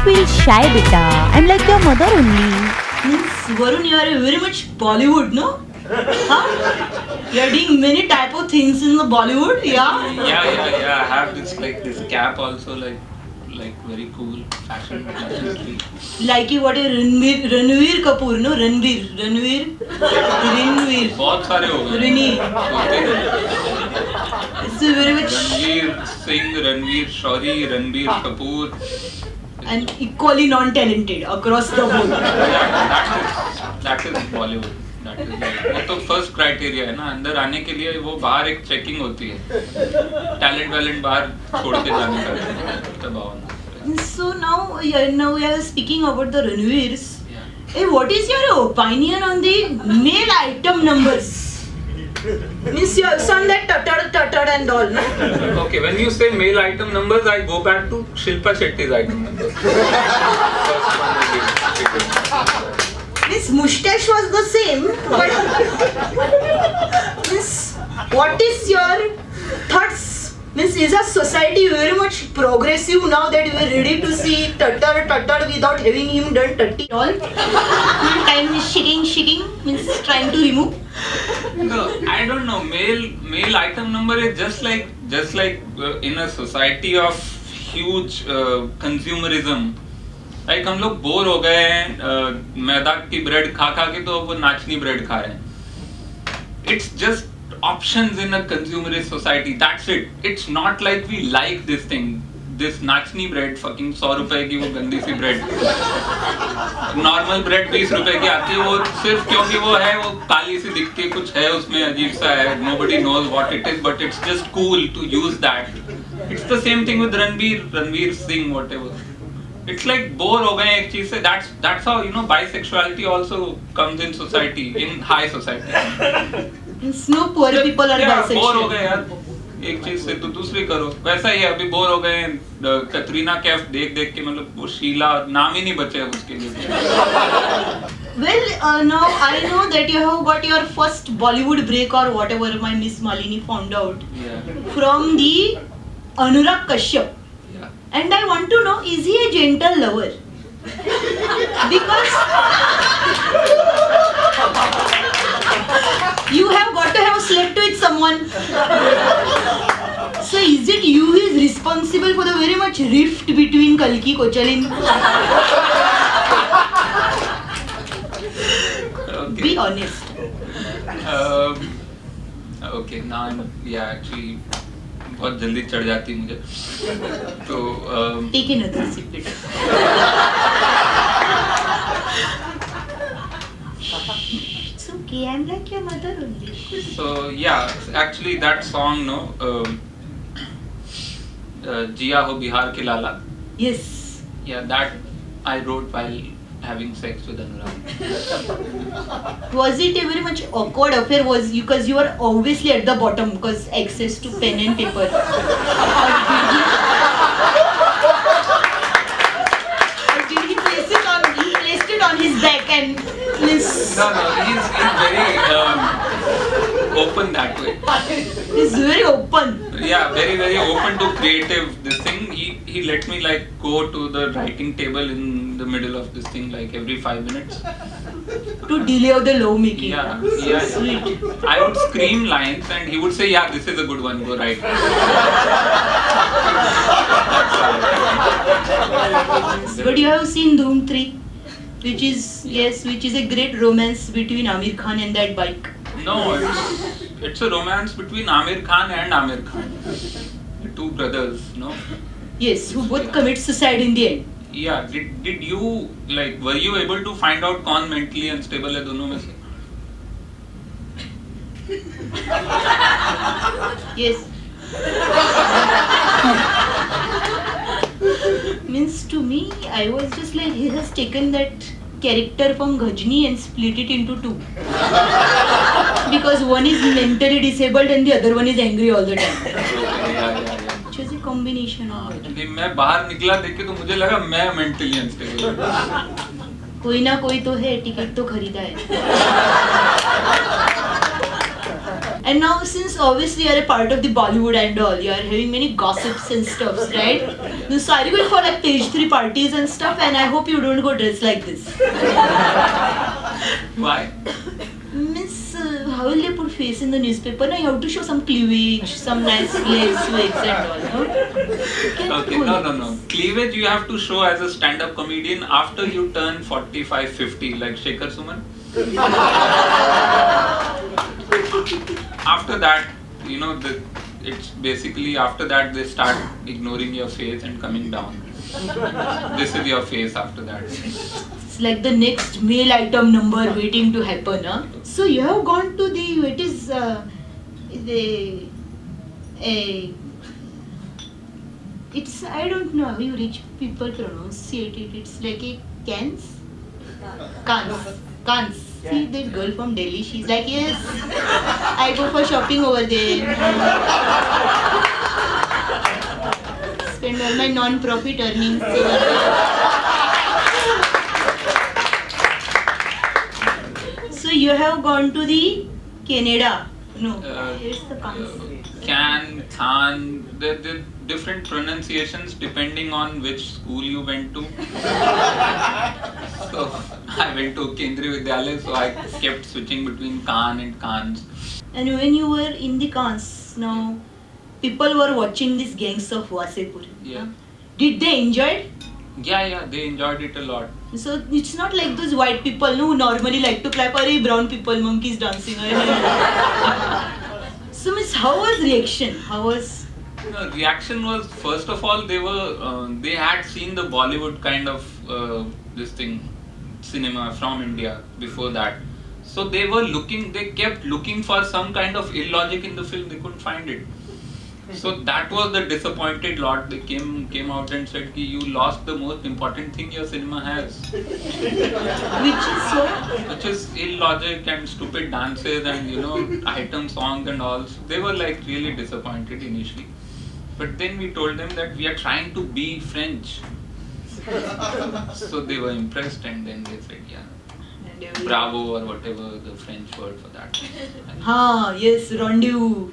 feel shy, beta. I'm like your mother only. Means Varun, you are very much Bollywood, no? Huh? You are doing many type of things in the Bollywood, yeah? Yeah. I have this cap also, like very cool fashion. Like you what a Ranveer Kapoor, no? Ranveer. बहुत सारे हो गए. It's a very much Ranveer Singh, Ranveer Shori, Ranveer Kapoor. and equally non-talented across the board. That is Bollywood. That is वो तो first criteria है ना, अंदर आने के लिए वो बाहर एक चेकिंग होती है, टैलेंट बाहर छोड़ के जाने का तब आओ ना. So now we are speaking about the Ranveers. Hey, what is your opinion on the male item numbers? Means you have sung that tutter and all, no? Okay, when you say male item numbers, I go back to Shilpa Shetty's item numbers. This mustache was the same, but what is your thoughts? Is our society very much progressive now that we are ready to see tutter without having him done tutty all? Time is shaking, means trying to remove. No, I don't know. Male item number is just like in a society of huge consumerism. Like हम लोग bore हो गए हैं मैदा की bread खा के, तो वो नाचनी ब्रेड खा रहे हैं. It's just options in a consumerist society. That's it. It's not like we like this thing. This नाचनी ब्रेड fucking 100 रुपए की वो गंदी सी ब्रेड. नॉर्मल ब्रेड 20 रुपए की आती है, वो सिर्फ क्योंकि वो है, वो काली सी दिखती है, कुछ है उसमें अजीब सा है. Nobody knows what it is, but it's just cool to use that. It's the same thing with Ranveer Singh, whatever. It's like bore हो गए एक चीज से. That's how bisexuality also comes in society, in high society. No poor people are bisexual. Bore हो गए यार एक चीज से, तो दूसरी करो. वैसा ही है, अभी बोर हो गए कतरीना कैफ देख के, मतलब वो शीला नाम ही नहीं बचे उसके लिए. Well, now I know that you have got your first Bollywood break or whatever my Miss Malini found out from the Anurag Kashyap. And I want to know, is he a gentle lover? Because you have got to have slept with someone. So is it you who is responsible for the very much rift between Kalki Kochalin? Okay. Be honest. Okay, now actually बहुत जल्दी चढ़ जाती है मुझे, तो Take another sip. It's okay, I'm like your mother only. So yeah, actually that song, जिया हो बिहार के लाला. Yes. Yeah, that I wrote while having sex with Anurag. Was it a very much awkward affair? Because you were obviously at the bottom because access to pen and paper. Or did he place it on? He placed it on his back and No, he's very open that way. He's very open. Yeah, very open to creative this thing. He let me like go to the writing table in the middle of this thing like every 5 minutes. To delay the law making. Yeah. Sweet. I would scream lines and he would say, yeah, this is a good one, go write. But you have seen Dhoom 3, which is a great romance between Amir Khan and that bike. No, it's a romance between Amir Khan and Amir Khan. The two brothers, no? Yes, who both commit suicide in the end. Yeah, did you were you able to find out कौन mentally unstable है दोनों में से? Yes. Means to me, I was just like, he has taken that character from Ghajni and split it into two. Because one is mentally disabled and the other one is angry all the time. Yeah. Which was a combination of it. नहीं, मैं बाहर निकला देख के तो मुझे लगा मैं mentally unstable. कोई ना कोई तो है, टिकट तो खरीदा है. And now since obviously you are a part of the Bollywood and all, you are having many gossips and stuffs, right? No, so are you going for like page 3 parties and stuff? And I hope you don't go dressed like this. Why? Miss, how will they put face in the newspaper? Now you have to show some cleavage, some nice legs, wigs and all, no? Okay, no. Cleavage you have to show as a stand-up comedian after you turn 45, 50, like Shekhar Suman. After that, you know, it's basically after that they start ignoring your face and coming down. This is your face after that. It's like the next mail item number waiting to happen, huh? So you have gone to it's, I don't know how you rich people pronounce it. It's like a Cannes? Cannes. See that girl from Delhi, she's like, yes, I go for shopping over there. Spend all my non-profit earnings over there. So you have gone to the Canada? No, here's the Khan, the different pronunciations depending on which school you went to. So I went to Kendriya Vidyalaya, so I kept switching between Khan and Khans. And when you were in the Cannes, now people were watching these gangs of Wasepur. Yeah. Did they enjoy it? Yeah, they enjoyed it a lot. So it's not like those white people who normally like to clap, or brown people, monkeys dancing. So miss, how was reaction? The reaction was, first of all, they had seen the Bollywood kind of cinema from India before that. So they kept looking for some kind of illogic in the film. They couldn't find it. So that was the disappointed lot. They came out and said, you lost the most important thing your cinema has. Which is illogic and stupid dances and, you know, item songs and all. So they were like really disappointed initially. But then we told them that we are trying to be French. So they were impressed and then they said, yeah, bravo or whatever the French word for that. Yes, rendezvous.